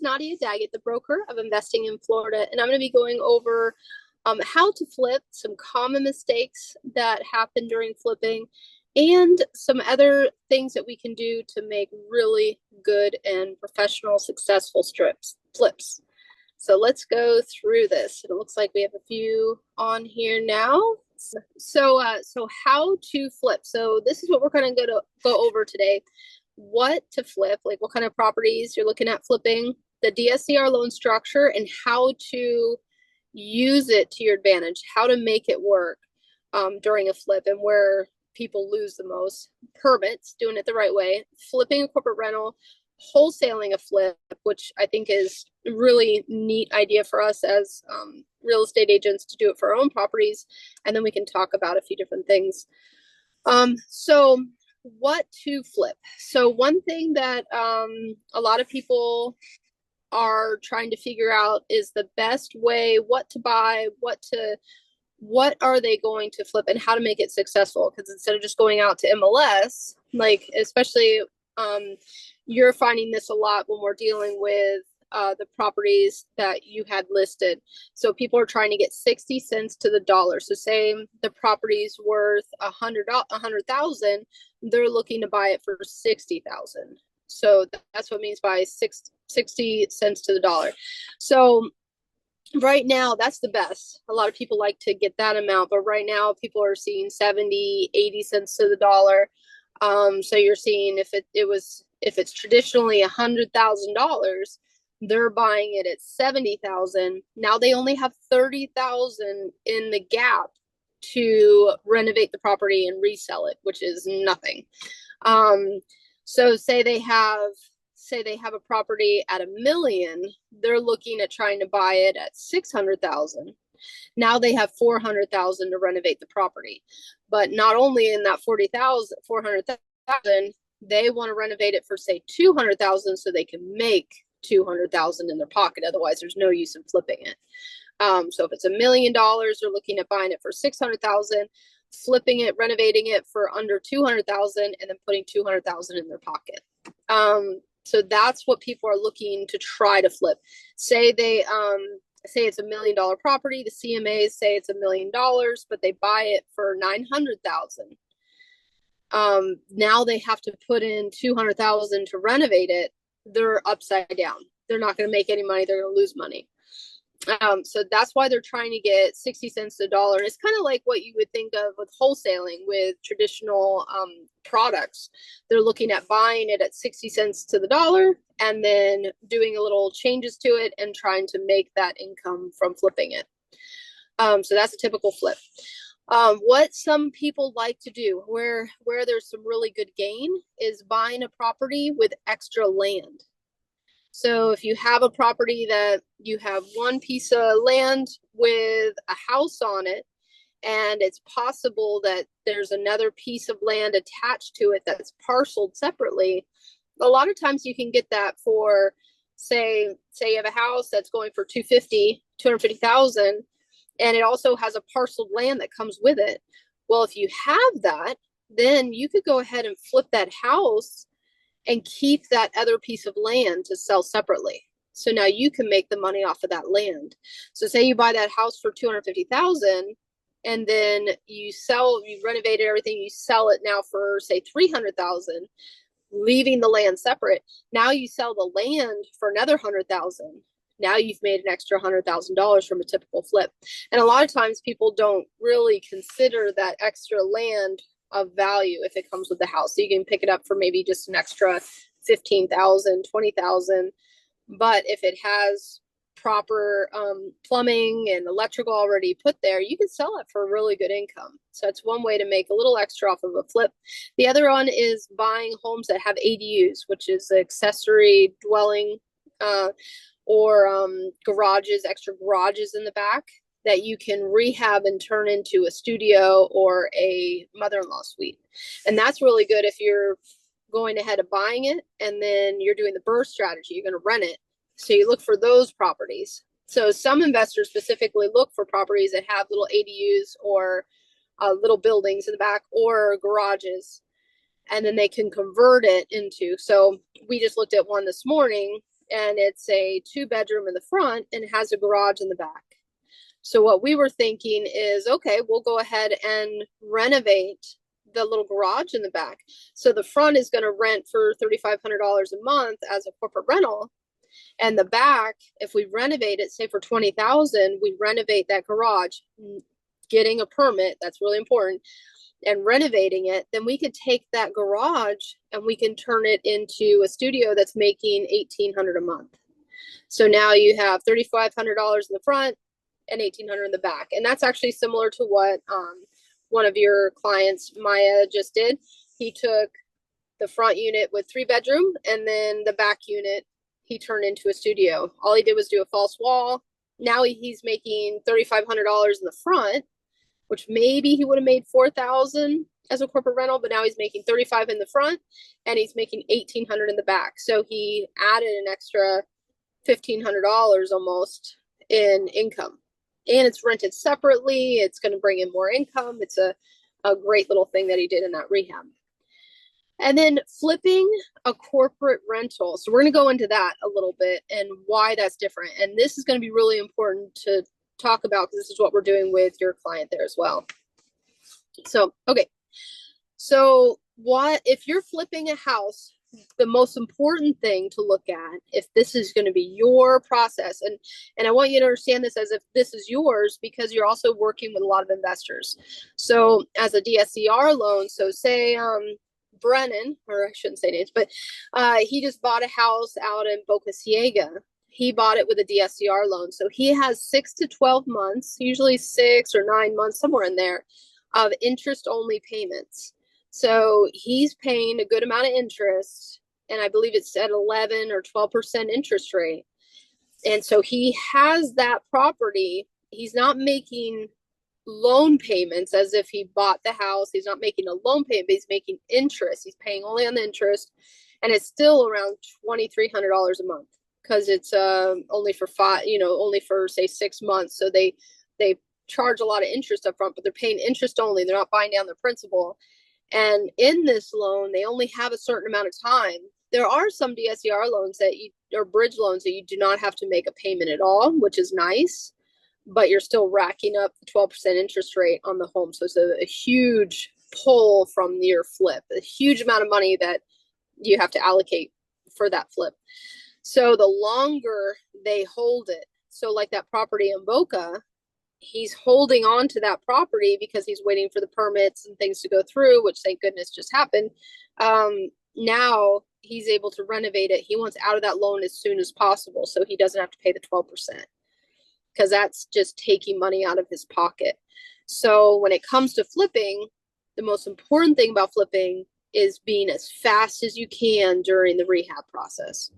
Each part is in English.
Nadia Daggett, the broker of investing in Florida, and I'm going to be going over how to flip, some common mistakes that happen during flipping, and some other things that we can do to make really good and professional, successful flips. So let's go through this. It looks like we have a few on here now. So how to flip. So this is what we're going to go over today. What to flip, like what kind of properties you're looking at flipping, the DSCR loan structure, and how to use it to your advantage, how to make it work during a flip, and where people lose the most. Permits, doing it the right way, flipping a corporate rental, wholesaling a flip, which I think is a really neat idea for us as real estate agents to do it for our own properties. And then we can talk about a few different things. So what to flip. So one thing that a lot of people are trying to figure out is the best way, what to buy, what are they going to flip, and how to make it successful. Because instead of just going out to MLS, like especially you're finding this a lot when we're dealing with the properties that you had listed. So people are trying to get 60 cents to the dollar. So say the property's worth $100,000, they're looking to buy it for 60,000. So that's what it means by 60 cents to the dollar. So right now, that's the best. A lot of people like to get that amount, but right now people are seeing 70, 80 cents to the dollar. So you're seeing if it's traditionally $100,000, they're buying it at 70,000. Now they only have 30,000 in the gap to renovate the property and resell it, which is nothing. So say they have a property at $1 million, they're looking at trying to buy it at 600,000. Now they have 400,000 to renovate the property. But not only in that 400,000, they want to renovate it for say 200,000 so they can make 200,000 in their pocket. Otherwise, there's no use in flipping it. So if it's $1 million, they're looking at buying it for 600,000, flipping it, renovating it for under 200,000, and then putting 200,000 in their pocket. So that's what people are looking to try to flip. Say say it's $1 million property. The CMAs say it's $1 million, but they buy it for 900,000. Now they have to put in 200,000 to renovate it. They're upside down. They're not going to make any money. They're going to lose money. So that's why they're trying to get 60 cents to the dollar. It's kind of like what you would think of with wholesaling with traditional products. They're looking at buying it at 60 cents to the dollar and then doing a little changes to it and trying to make that income from flipping it. So that's a typical flip. What some people like to do, where there's some really good gain, is buying a property with extra land. So if you have a property that you have one piece of land with a house on it, and it's possible that there's another piece of land attached to it that's parceled separately, a lot of times you can get that for, say you have a house that's going for 250,000, and it also has a parceled land that comes with it. Well, if you have that, then you could go ahead and flip that house and keep that other piece of land to sell separately. So now you can make the money off of that land. So say you buy that house for 250,000, and then you renovated everything, you sell it now for say 300,000, leaving the land separate. Now you sell the land for another 100,000. Now you've made an extra $100,000 from a typical flip. And a lot of times people don't really consider that extra land of value if it comes with the house. So you can pick it up for maybe just an extra 15,000, 20,000. But if it has proper plumbing and electrical already put there, you can sell it for a really good income. So that's one way to make a little extra off of a flip. The other one is buying homes that have ADUs, which is accessory dwelling or garages, extra garages in the back that you can rehab and turn into a studio or a mother-in-law suite. And that's really good if you're going ahead of buying it and then you're doing the burst strategy. You're going to rent it. So you look for those properties. So some investors specifically look for properties that have little ADUs or little buildings in the back or garages, and then they can convert it into. So we just looked at one this morning and it's a 2-bedroom in the front and it has a garage in the back. So what we were thinking is, okay, we'll go ahead and renovate the little garage in the back. So the front is going to rent for $3,500 a month as a corporate rental. And the back, if we renovate it, say for $20,000, we renovate that garage, getting a permit, that's really important, and renovating it, then we could take that garage and we can turn it into a studio that's making $1,800 a month. So now you have $3,500 in the front and $1,800 in the back. And that's actually similar to what one of your clients, Maya, just did. He took the front unit with 3-bedroom, and then the back unit he turned into a studio. All he did was do a false wall. Now he's making $3,500 in the front, which maybe he would have made $4,000 as a corporate rental, but now he's making $35,000 in the front and he's making $1,800 in the back. So he added an extra $1,500 almost in income, and it's rented separately. It's going to bring in more income. It's a great little thing that he did in that rehab. And then flipping a corporate rental. So we're going to go into that a little bit and why that's different. And this is going to be really important to talk about because this is what we're doing with your client there as well. So, okay. So what if you're flipping a house, the most important thing to look at, if this is going to be your process, and I want you to understand this as if this is yours, because you're also working with a lot of investors. So as a DSCR loan, so say Brennan, or I shouldn't say names, but he just bought a house out in Boca Ciega. He bought it with a DSCR loan. So he has 6 to 12 months, usually 6 or 9 months, somewhere in there, of interest-only payments. So he's paying a good amount of interest, and I believe it's at 11 or 12% interest rate. And so he has that property. He's not making loan payments as if he bought the house. He's not making a loan payment, but he's making interest. He's paying only on the interest, and it's still around $2,300 a month because it's only for only for say 6 months. So they charge a lot of interest up front, but they're paying interest only. They're not buying down the principal. And in this loan, they only have a certain amount of time. There are some DSCR loans or bridge loans that you do not have to make a payment at all, which is nice, but you're still racking up the 12% interest rate on the home. So it's a huge pull from your flip, a huge amount of money that you have to allocate for that flip. So the longer they hold it, so like that property in Boca, he's holding on to that property because he's waiting for the permits and things to go through, which thank goodness just happened. Now he's able to renovate it. He wants out of that loan as soon as possible so he doesn't have to pay the 12%, because that's just taking money out of his pocket. So when it comes to flipping, the most important thing about flipping is being as fast as you can during the rehab process.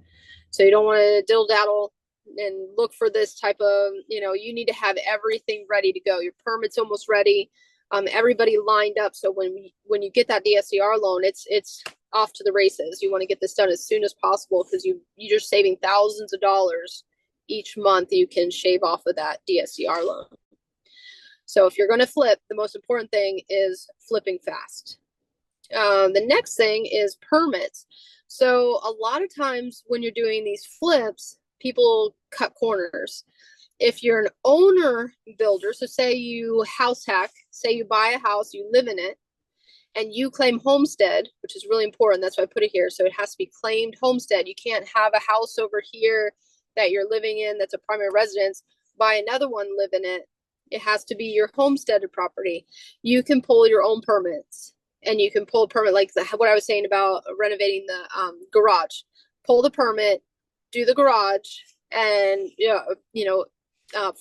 So you don't want to diddle-daddle and look for this type of, you need to have everything ready to go. Your permit's almost ready. Everybody lined up. So when you get that DSCR loan, it's off to the races. You want to get this done as soon as possible because you're saving thousands of dollars each month you can shave off of that DSCR loan. So if you're going to flip, the most important thing is flipping fast. The next thing is permits. So a lot of times when you're doing these flips, people cut corners. If you're an owner builder, so say you house hack, say you buy a house, you live in it, and you claim homestead, which is really important. That's why I put it here. So it has to be claimed homestead. You can't have a house over here that you're living in that's a primary residence, buy another one, live in it. It has to be your homesteaded property. You can pull your own permits, and you can pull a permit like what I was saying about renovating the garage. Pull the permit, do the garage, and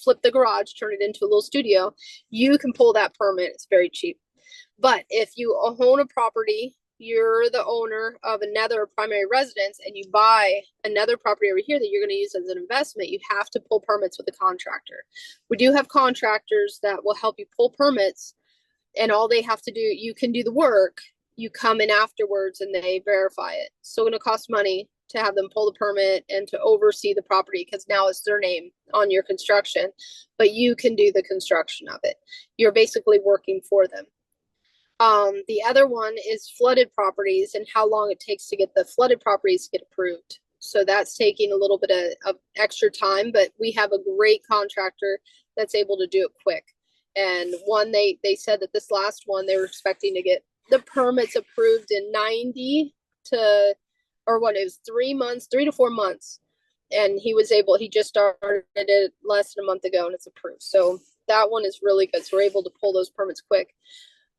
flip the garage, turn it into a little studio. You can pull that permit. It's very cheap. But if you own a property, you're the owner of another primary residence, and you buy another property over here that you're going to use as an investment, you have to pull permits with a contractor. We do have contractors that will help you pull permits, and all they have to do, you can do the work, you come in afterwards and they verify it. It's still going to cost money to have them pull the permit and to oversee the property because now it's their name on your construction, but you can do the construction of it. You're basically working for them. The other one is flooded properties and how long it takes to get the flooded properties to get approved. So that's taking a little bit of extra time, but we have a great contractor that's able to do it quick. And one, they said that this last one, they were expecting to get the permits approved in 90 to, or what, it was 3 months, 3 to 4 months. And he just started it less than a month ago and it's approved. So that one is really good. So we're able to pull those permits quick.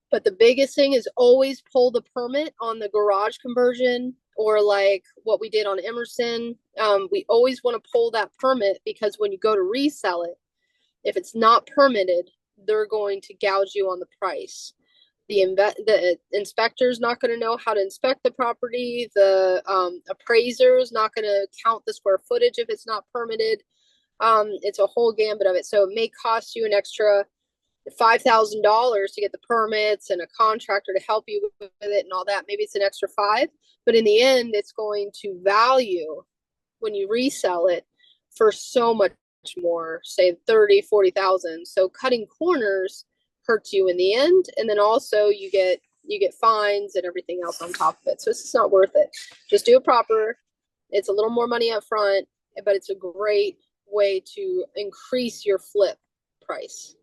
But the biggest thing is always pull the permit on the garage conversion, or like what we did on Emerson. We always want to pull that permit, because when you go to resell it, if it's not permitted, they're going to gouge you on the price. The inspector's not going to know how to inspect the property. The appraiser is not going to count the square footage if it's not permitted. It's a whole gambit of it. So it may cost you an extra $5,000 to get the permits and a contractor to help you with it and all that. Maybe it's an extra $5,000, but in the end, it's going to value when you resell it for so much more, say 30, 40,000. So cutting corners hurts you in the end. And then also you get fines and everything else on top of it. So it's just not worth it. Just do it proper. It's a little more money up front, but it's a great way to increase your flip price.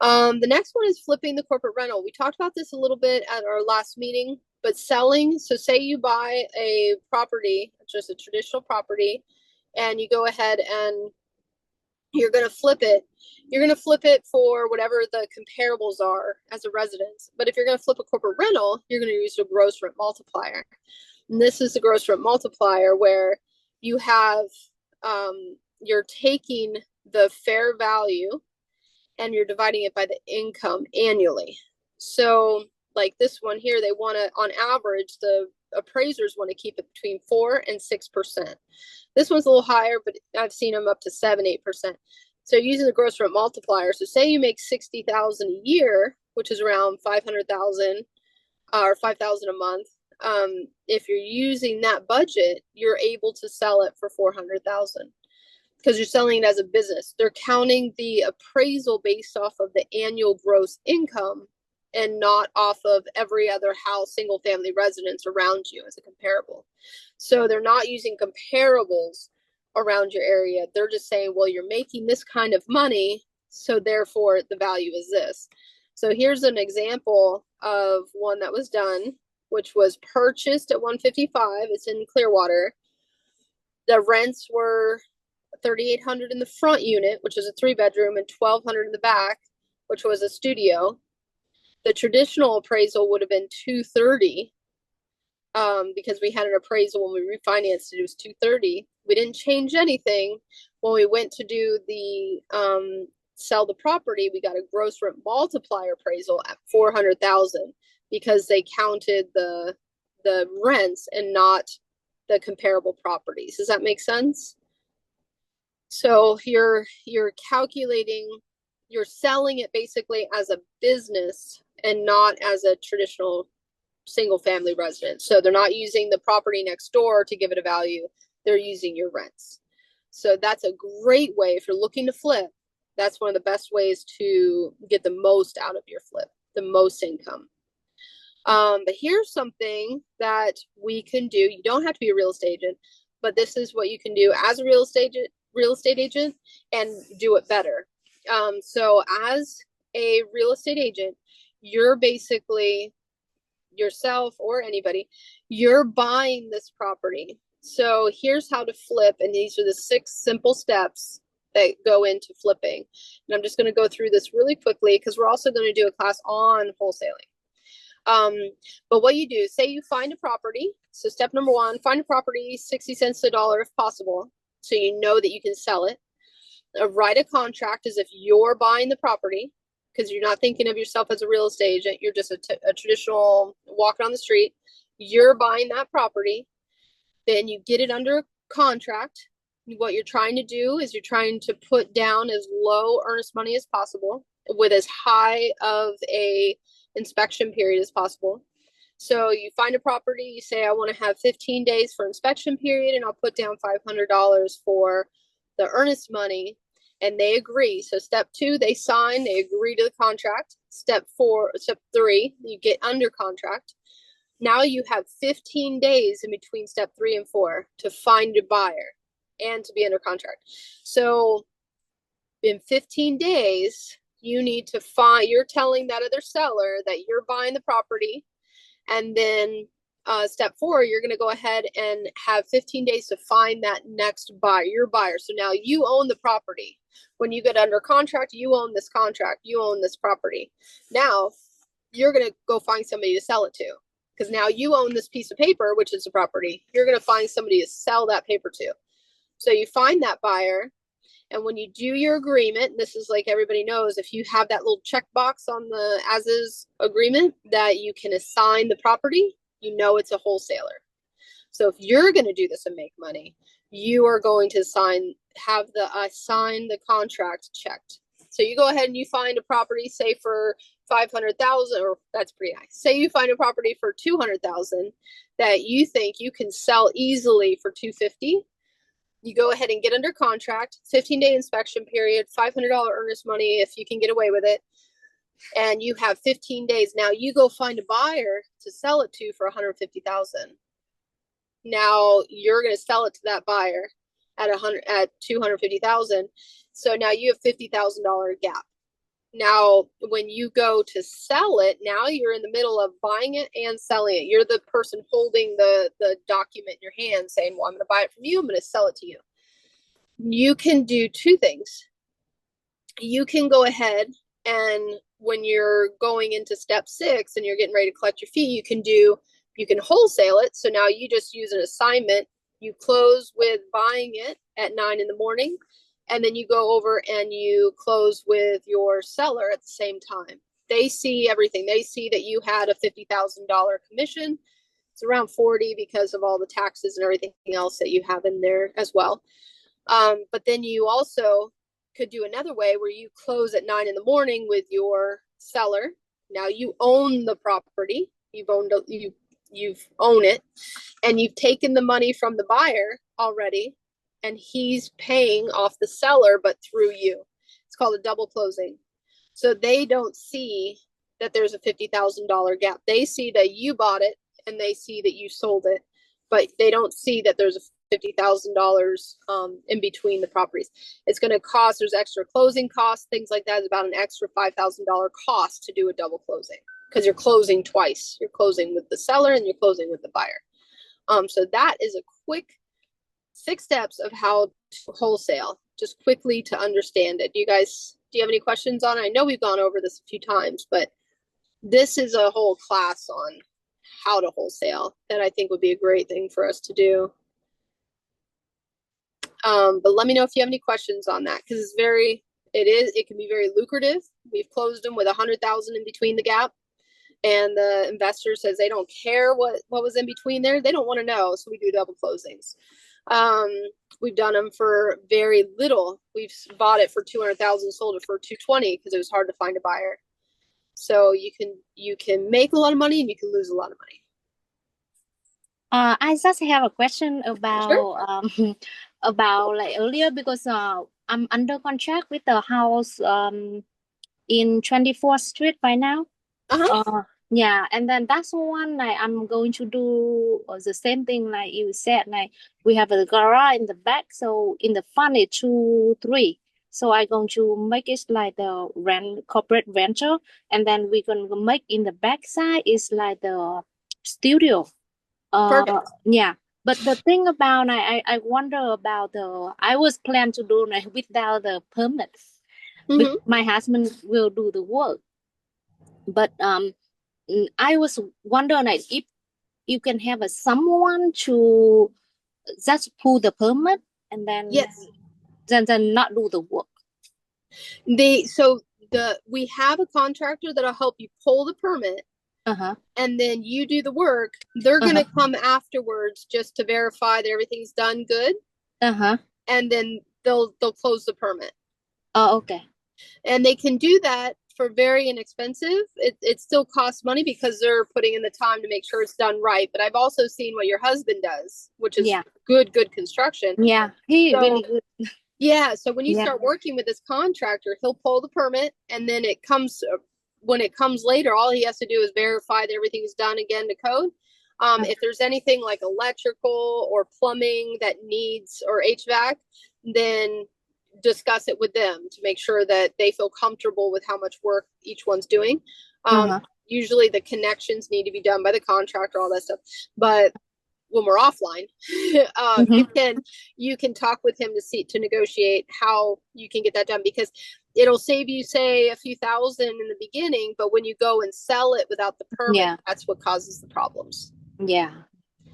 The next one is flipping the corporate rental. We talked about this a little bit at our last meeting, but selling. So say you buy a property, just a traditional property, and you go ahead and you're going to flip it. You're going to flip it for whatever the comparables are as a residence. But if you're going to flip a corporate rental, you're going to use a gross rent multiplier. And this is the gross rent multiplier where you have, you're taking the fair value and you're dividing it by the income annually. So like this one here, they want to, on average, the appraisers want to keep it between 4 and 6%. This one's a little higher, but I've seen them up to 7-8%. So using the gross rent multiplier, so say you make $60,000 a year, which is around 500,000 or 5,000 a month. If you're using that budget, you're able to sell it for 400,000. Because you're selling it as a business. They're counting the appraisal based off of the annual gross income and not off of every other house, single family residence around you as a comparable. So they're not using comparables around your area. They're just saying, well, you're making this kind of money, so therefore the value is this. So here's an example of one that was done, which was purchased at 155. It's in Clearwater. The rents were $3,800 in the front unit, which is a 3-bedroom, and $1,200 in the back, which was a studio. The traditional appraisal would have been $230, because we had an appraisal when we refinanced it. It was $230. We didn't change anything. When we went to do the sell the property, we got a gross rent multiplier appraisal at $400,000 because they counted the rents and not the comparable properties. Does that make sense? So you're calculating, you're selling it basically as a business and not as a traditional single family residence. So they're not using the property next door to give it a value. They're using your rents. So that's a great way if you're looking to flip. That's one of the best ways to get the most out of your flip, the most income. But here's something that we can do. You don't have to be a real estate agent, but this is what you can do as a real estate agent and do it better. So as a real estate agent, you're basically yourself or anybody, you're buying this property. So here's how to flip. And these are the 6 simple steps that go into flipping. And I'm just going to go through this really quickly because we're also going to do a class on wholesaling. But what you do, say you find a property. So step number 1, find a property, 60 cents to a dollar if possible. So you know that you can sell it. Write a contract as if you're buying the property, because you're not thinking of yourself as a real estate agent. You're just a traditional walking on the street. You're buying that property. Then you get it under contract. What you're trying to do is you're trying to put down as low earnest money as possible with as high of a inspection period as possible. So you find a property, you say, I want to have 15 days for inspection period, and I'll put down $500 for the earnest money, and they agree. So step 2, they sign, they agree to the contract. Step 3, you get under contract. Now you have 15 days in between step 3 and 4 to find a buyer and to be under contract. So in 15 days, you need to find, you're telling that other seller that you're buying the property. And then step 4, you're going to go ahead and have 15 days to find that next buyer, your buyer. So now you own the property. When you get under contract, you own this contract, you own this property. Now you're going to go find somebody to sell it to, because now you own this piece of paper, which is the property. You're going to find somebody to sell that paper to. So you find that buyer. And when you do your agreement, this is like everybody knows, if you have that little checkbox on the as is agreement that you can assign the property, you know it's a wholesaler. So if you're going to do this and make money, you are going to sign the contract checked. So you go ahead and you find a property, say for 500,000, or that's pretty high. Say you find a property for 200,000 that you think you can sell easily for 250. You go ahead and get under contract, 15-day inspection period, $500 earnest money if you can get away with it. And you have 15 days. Now you go find a buyer to sell it to for 150,000. Now you're going to sell it to that buyer at 250,000. So now you have $50,000 gap. Now, when you go to sell it, now you're in the middle of buying it and selling it. You're the person holding the document in your hand saying, well, I'm going to buy it from you. I'm going to sell it to you. You can do two things. You can go ahead and when you're going into step 6 and you're getting ready to collect your fee, you can wholesale it. So now you just use an assignment. You close with buying it at 9 in the morning. And then you go over and you close with your seller at the same time. They see everything. They see that you had a $50,000 commission. It's around 40 because of all the taxes and everything else that you have in there as well. But then you also could do another way where you close at 9 in the morning with your seller. Now you own the property. You own it, and you've taken the money from the buyer already. And he's paying off the seller, but through you. It's called a double closing. So they don't see that there's a $50,000 gap. They see that you bought it and they see that you sold it, but they don't see that there's a $50,000 in between the properties. It's going to cost, there's extra closing costs, things like that. It's about an extra $5,000 cost to do a double closing because you're closing twice. You're closing with the seller and you're closing with the buyer. So that is a quick 6 steps of how to wholesale, just quickly to understand it. Do you have any questions on it? I know we've gone over this a few times, but this is a whole class on how to wholesale that I think would be a great thing for us to do. But let me know if you have any questions on that, because it can be very lucrative. We've closed them with 100,000 in between the gap. And the investor says they don't care what was in between there. They don't want to know. So we do double closings. We've done them for very little. We've bought it for 200,000, sold it for 220 because it was hard to find a buyer. So you can make a lot of money and you can lose a lot of money. I just have a question about Sure. about like earlier, because I'm under contract with the house in 24th Street right now. Yeah, and then that's one like I'm going to do the same thing like you said. Like we have a garage in the back, so in the front it's 2, 3. So I'm going to make it like the corporate venture, and then we're gonna make in the back side is like the studio. Perfect. Yeah. But the thing about I wonder about I was planning to do like without the permit. Mm-hmm. My husband will do the work, but I was wondering like if you can have someone to just pull the permit and then Yes. then not do the work. We have a contractor that'll help you pull the permit. And then you do the work. They're going to come afterwards just to verify that everything's done good. And then they'll close the permit. Oh, okay. And they can do that for very inexpensive. It still costs money because they're putting in the time to make sure it's done right. But I've also seen what your husband does, which is good construction. Yeah, really good. Yeah, so when you start working with this contractor, he'll pull the permit, and then when it comes later, all he has to do is verify that everything's done again to code. If there's anything like electrical or plumbing that needs, or HVAC, then discuss it with them to make sure that they feel comfortable with how much work each one's doing. Uh-huh. Usually the connections need to be done by the contractor, all that stuff. But when we're offline, Mm-hmm. you can talk with him to negotiate how you can get that done, because it'll save you, say, a few thousand in the beginning, but when you go and sell it without the permit, Yeah. that's what causes the problems. Yeah.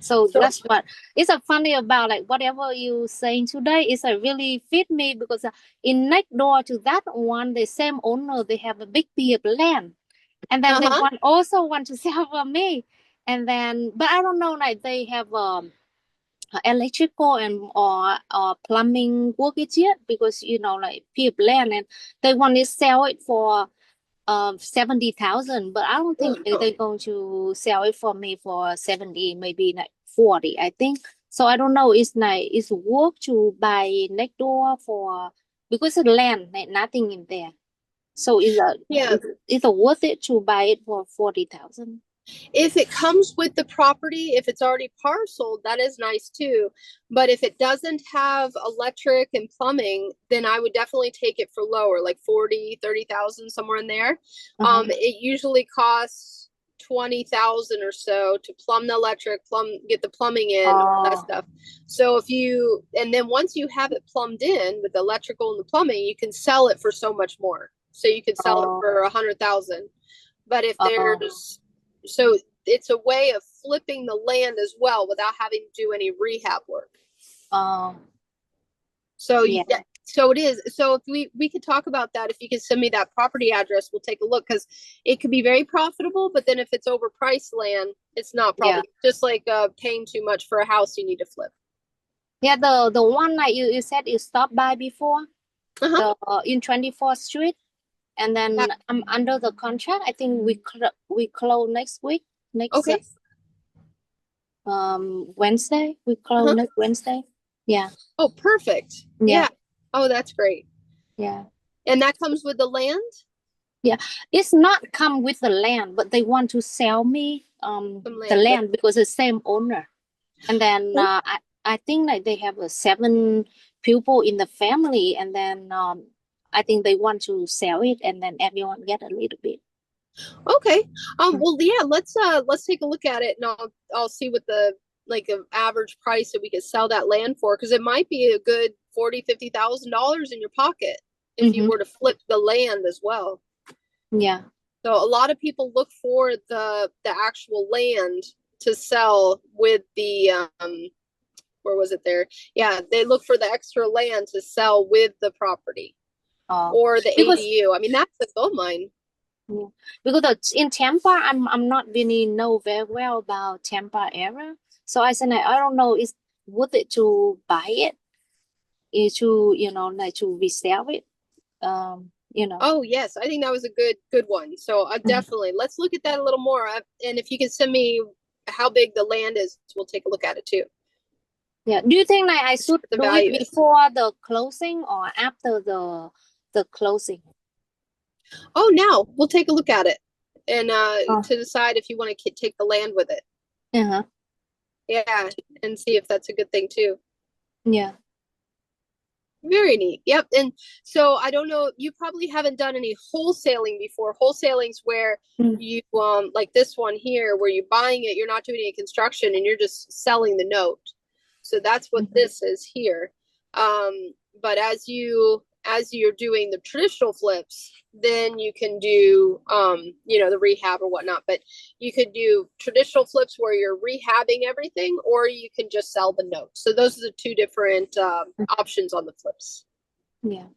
So So that's what it's a funny about, like whatever you saying today is a really fit me, because in next door to that one, the same owner, they have a big piece of land, and then they also want to sell for me, and then but I don't know, like they have electrical and or plumbing work it yet, because like piece of land, and they want to sell it for 70,000, but I don't think they're going to sell it for me for 70, maybe like 40, I think. So I don't know. It's worth to buy next door for, because it's land, like nothing in there. So yeah, it's a worth it to buy it for 40,000. if it comes with the property, if it's already parceled, that is nice too. But if it doesn't have electric and plumbing, then I would definitely take it for lower, like 40, 30,000, somewhere in there. Uh-huh. It usually costs 20,000 or so to plumb the electric, get the plumbing in, all that Oh, stuff. So and then once you have it plumbed in with the electrical and the plumbing, you can sell it for so much more. So you could sell it oh, for 100,000. But if oh, so it's a way of flipping the land as well without having to do any rehab work. oh, So yeah, so it is. So if we could talk about that, if you could send me that property address, we'll take a look, because it could be very profitable. But then if it's overpriced land, it's not yeah, probably just like paying too much for a house you need to flip. yeah. The one like you said you stopped by before, Uh-huh. the in 24th Street. And Yeah. then I'm under the contract. I think we close next week. Next Okay. Wednesday. We close Uh-huh. next Wednesday. Yeah. Oh, perfect. Yeah. Yeah. Oh, that's great. Yeah. And that comes with the land? Yeah. It's not come with the land, but they want to sell me Some the land. Okay. land because it's same owner. And then I think like they have 7 people in the family, and then I think they want to sell it, and then everyone get a little bit. Okay. Well, yeah, let's take a look at it, and I'll see what the like an average price that we could sell that land for, because it might be a good 40, $50,000 in your pocket if you Mm-hmm. were to flip the land as well. Yeah. So a lot of people look for the actual land to sell with the where was it there? Yeah, they look for the extra land to sell with the property Oh, or the because ADU. I mean, that's a gold mine. yeah. Because in Tampa, I'm not really know very well about Tampa area. So I said, like, I don't know, is worth it to buy it, to like to resell it, Oh yes, I think that was a good one. So Mhm. definitely let's look at that a little more. And if you can send me how big the land is, we'll take a look at it too. Yeah. Do you think like I See should what the do it value is. before the closing or after the closing? Oh, now we'll take a look at it and Oh, to decide if you want to take the land with it. uh-huh. Yeah, and see if that's a good thing too. Yeah. Very neat. Yep. And so I don't know, you probably haven't done any wholesaling before. Wholesaling's where Mm. you like this one here where you're buying it, you're not doing any construction and you're just selling the note. So that's what Mhm. this is here. But as you're doing the traditional flips, then you can do the rehab or whatnot. But you could do traditional flips where you're rehabbing everything, or you can just sell the note. So those are the two different options on the flips. Yeah.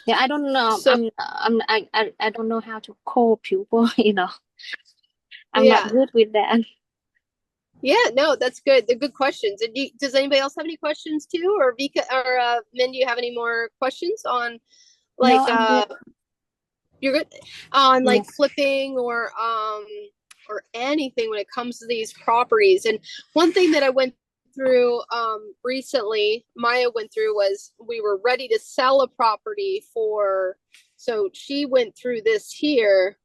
Yeah. I don't know. So I don't know how to call people. I'm not yeah, good with that. yeah, no, that's good. They're good questions. And does anybody else have any questions too, or Vika or Min? Do you have any more questions on No, like I'm good. you're good on Yeah. like flipping or anything when it comes to these properties? And one thing that I went through recently, Maya went through, was we were ready to sell a property for, so she went through this here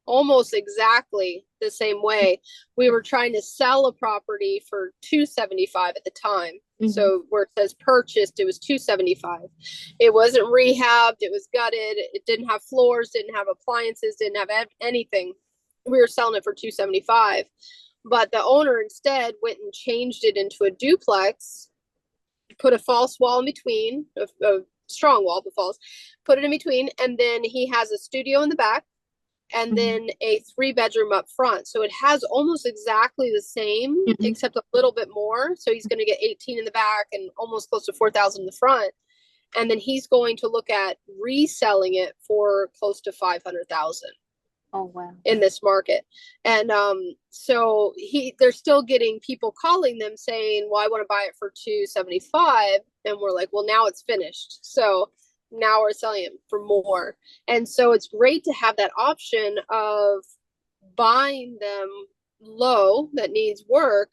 almost exactly the same way. We were trying to sell a property for $275 at the time. So where it says purchased, it was $275. It wasn't rehabbed. It was gutted. It didn't have floors, didn't have appliances, didn't have anything. We were selling it for $275. But the owner instead went and changed it into a duplex, put a false wall in between, a strong wall, but false, put it in between. And then he has a studio in the back and then a 3-bedroom up front. So it has almost exactly the same, except a little bit more. So he's going to get 18 in the back and almost close to 4,000 in the front. And then he's going to look at reselling it for close to 500,000. Oh wow. In this market. And so they're still getting people calling them saying, well, I want to buy it for $275. And we're like, well, now it's finished. So now we're selling it for more. And so it's great to have that option of buying them low that needs work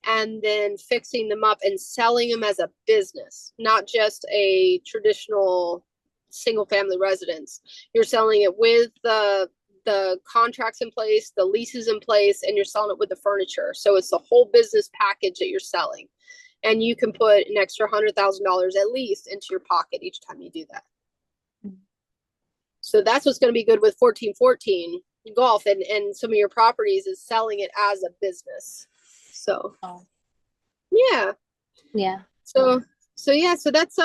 and then fixing them up and selling them as a business, not just a traditional single family residence. You're selling it with the contracts in place, the leases in place, and you're selling it with the furniture. So it's the whole business package that you're selling. And you can put an extra $100,000 at least into your pocket each time you do that. So that's what's going to be good with 1414 golf and some of your properties is selling it as a business. So yeah. So that's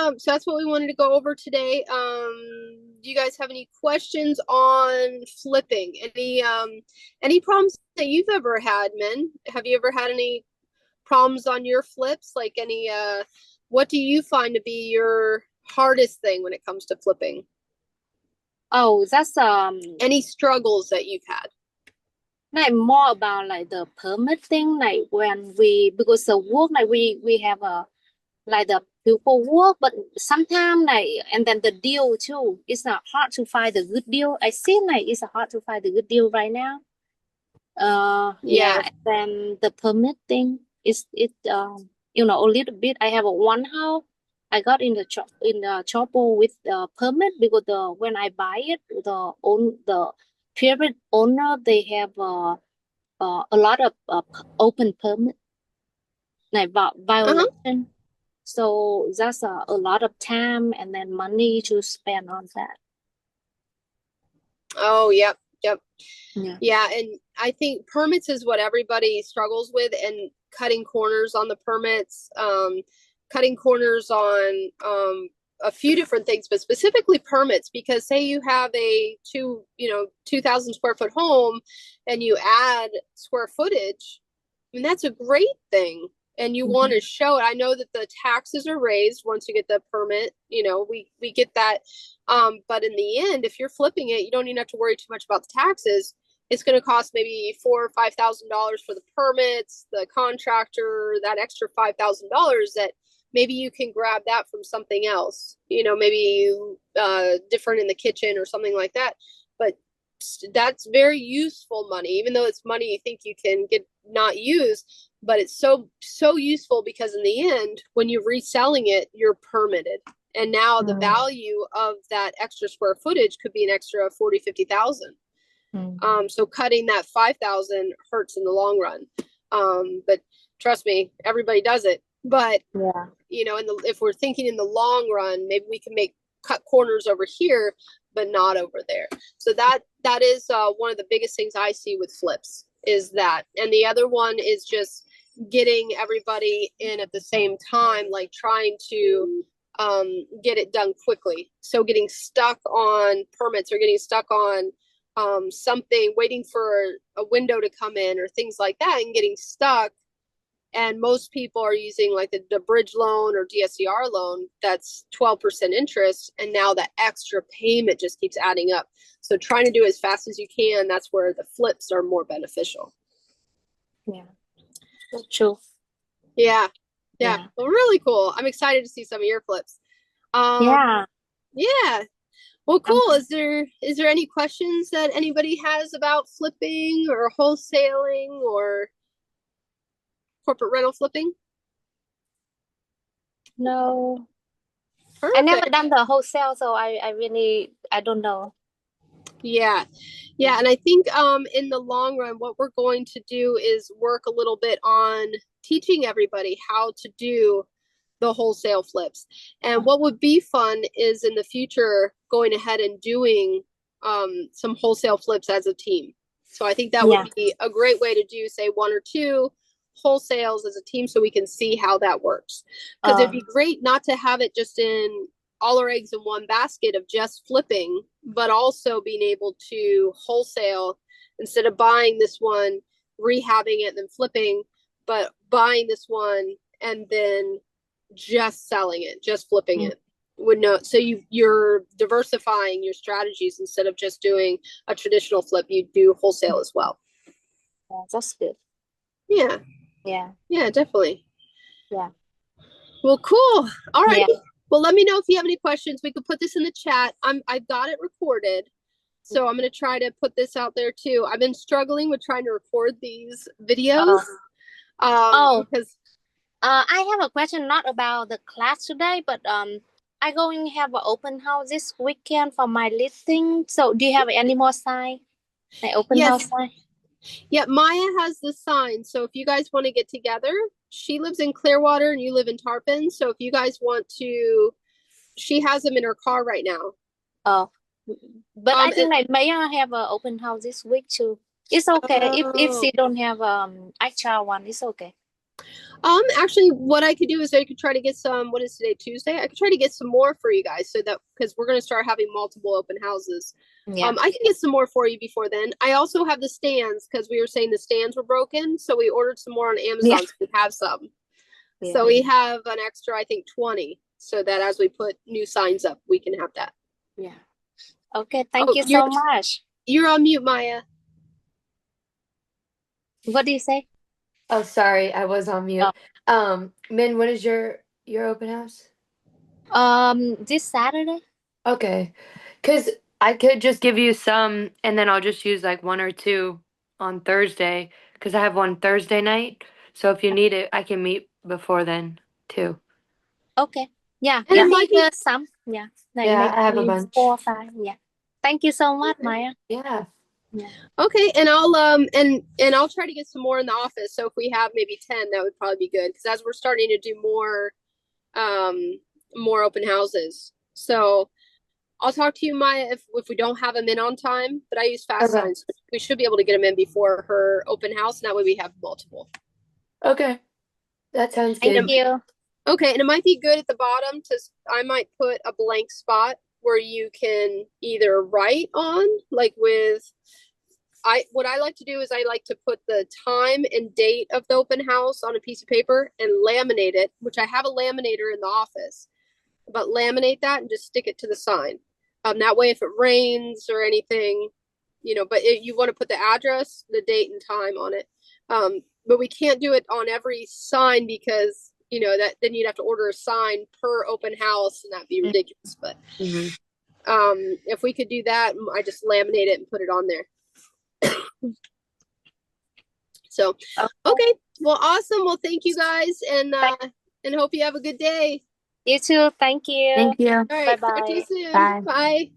what we wanted to go over today. Do you guys have any questions on flipping? Any problems that you've ever had, Min? Have you ever had any problems on your flips? Like what do you find to be your hardest thing when it comes to flipping? Oh, that's any struggles that you've had? Like more about like the permit thing, like when because the work like we have like the people work, but sometimes like and then the deal too. It's not hard to find the good deal. I see like it's hard to find the good deal right now. And then the permit thing is a little bit. I have one house. I got in the trouble with the permit because when I buy it, the private owner they have a lot of open permit like violation. So that's a lot of time and then money to spend on that. Oh, yep. Yeah, and I think permits is what everybody struggles with, and cutting corners on the permits, cutting corners on a few different things, but specifically permits, because say you have a 2,000 square foot home and you add square footage, I mean, that's a great thing. And you want to show it. I know that the taxes are raised once you get the permit, we get that. But in the end, if you're flipping it, you don't even have to worry too much about the taxes. It's going to cost maybe $4,000 or $5,000 for the permits, the contractor, that extra $5,000 that maybe you can grab that from something else, maybe different in the kitchen or something like that. But that's very useful money, even though it's money you think you can get not use, but it's so useful because in the end, when you're reselling it, you're permitted. And now the value of that extra square footage could be an extra 40, 50,000. So cutting that 5,000 hurts in the long run. But trust me, everybody does it. But if we're thinking in the long run, maybe we can cut corners over here, but not over there. So that is one of the biggest things I see with flips is that. And the other one is just getting everybody in at the same time, like trying to get it done quickly. So getting stuck on permits or getting stuck on something, waiting for a window to come in or things like that, and getting stuck. And most people are using like the bridge loan or DSCR loan that's 12% interest. And now the extra payment just keeps adding up. So trying to do as fast as you can, that's where the flips are more beneficial. Yeah, that's true. Yeah. Well, really cool. I'm excited to see some of your flips. Yeah. Well, cool. Is there any questions that anybody has about flipping or wholesaling or corporate rental flipping? No. Perfect. I never done the wholesale, so I really don't know. Yeah. Yeah, and I think in the long run, what we're going to do is work a little bit on teaching everybody how to do the wholesale flips. And what would be fun is in the future going ahead and doing some wholesale flips as a team. So I think that would Yeah. be a great way to do, say, one or two wholesales as a team so we can see how that works. Because it'd be great not to have it just in all our eggs in one basket of just flipping, but also being able to wholesale instead of buying this one, rehabbing it, and then flipping, but buying this one and then just selling it, just flipping it. Would know, so you're diversifying your strategies instead of just doing a traditional flip. You do wholesale as well. Yeah, that's good. Yeah. Yeah. Yeah, definitely. Yeah. Well, cool. All right. Yeah. Well, let me know if you have any questions. We could put this in the chat. I've got it recorded. So I'm going to try to put this out there too. I've been struggling with trying to record these videos. Because I have a question not about the class today, but I going to have an open house this weekend for my listing. So do you have any more sign? Like open house sign? Yeah, Maya has the sign. So if you guys want to get together, she lives in Clearwater and you live in Tarpon. So if you guys want to, she has them in her car right now. Oh, but I think like Maya have an open house this week too. It's okay if she don't have extra one. It's okay. Actually, what I could do is I could try to get some. What is today? Tuesday. I could try to get some more for you guys, so that because we're going to start having multiple open houses. Yeah. I can get some more for you before then. I also have the stands because we were saying the stands were broken, so we ordered some more on Amazon. So we have some. Yeah. So we have an extra, I think, 20, so that as we put new signs up, we can have that. Yeah. Okay. Thank you so much. You're on mute, Maya. What do you say? Oh, sorry, I was on mute. Min, when is your open house? This Saturday. Okay, because I could just give you some, and then I'll just use like one or two on Thursday, because I have one Thursday night. So if you need it, I can meet before then too. Okay. Yeah. And it might be some. Yeah. Like yeah, I have a bunch. 4 or 5. Yeah. Thank you so much, Maya. Yeah. Yeah. Okay, and I'll I'll try to get some more in the office. So if we have maybe 10, that would probably be good because as we're starting to do more open houses. So I'll talk to you, Maya, if we don't have them in on time. But I use fast signs. We should be able to get them in before her open house, and that way we have multiple. Okay, that sounds good. Thank you. Okay, and it might be good at the bottom I might put a blank spot where you can either write on, like with what I like to do is I like to put the time and date of the open house on a piece of paper and laminate it, which I have a laminator in the office, but laminate that and just stick it to the sign. That way, if it rains or anything, but you want to put the address, the date, and time on it. But we can't do it on every sign because that then you'd have to order a sign per open house, and that'd be ridiculous. But if we could do that, I just laminate it and put it on there. So, okay. Well, awesome. Well, thank you guys, and hope you have a good day. You too. Thank you. Thank you. All right. Bye-bye. Talk to you soon. Bye. Bye.